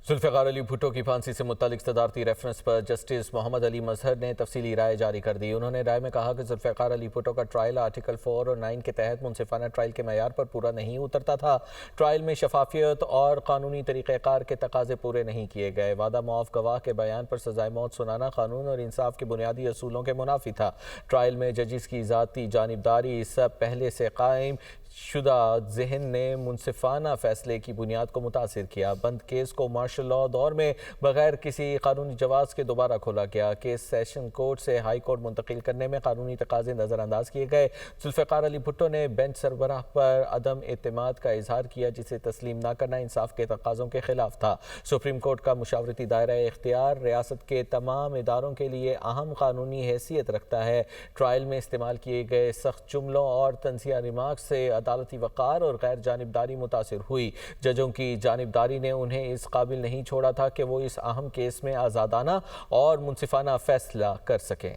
ذوالفقار علی بھٹو کی پھانسی سے متعلق صدارتی ریفرنس پر جسٹس محمد علی مظہر نے تفصیلی رائے جاری کر دی۔ انہوں نے رائے میں کہا کہ ذوالفقار علی بھٹو کا ٹرائل آرٹیکل 4 اور 9 کے تحت منصفانہ ٹرائل کے معیار پر پورا نہیں اترتا تھا۔ ٹرائل میں شفافیت اور قانونی طریقہ کار کے تقاضے پورے نہیں کیے گئے۔ وعدہ معاف گواہ کے بیان پر سزائے موت سنانا قانون اور انصاف کے بنیادی اصولوں کے منافی تھا۔ ٹرائل میں ججز کی ذاتی جانبداری سب پہلے سے قائم شدہ ذہن نے منصفانہ فیصلے کی بنیاد کو متاثر کیا۔ بند کیس کو مارشل لاء دور میں بغیر کسی قانونی جواز کے دوبارہ کھولا گیا۔ کیس سیشن کورٹ سے ہائی کورٹ منتقل کرنے میں قانونی تقاضے نظر انداز کیے گئے۔ ذوالفقار علی بھٹو نے بینچ سربراہ پر عدم اعتماد کا اظہار کیا جسے تسلیم نہ کرنا انصاف کے تقاضوں کے خلاف تھا۔ سپریم کورٹ کا مشاورتی دائرہ اختیار ریاست کے تمام اداروں کے لیے اہم قانونی حیثیت رکھتا ہے۔ ٹرائل میں استعمال کیے گئے سخت جملوں اور طنزیہ ریمارکس سے عدالتی وقار اور غیر جانبداری متاثر ہوئی۔ ججوں کی جانبداری نے انہیں اس قابل نہیں چھوڑا تھا کہ وہ اس اہم کیس میں آزادانہ اور منصفانہ فیصلہ کر سکیں۔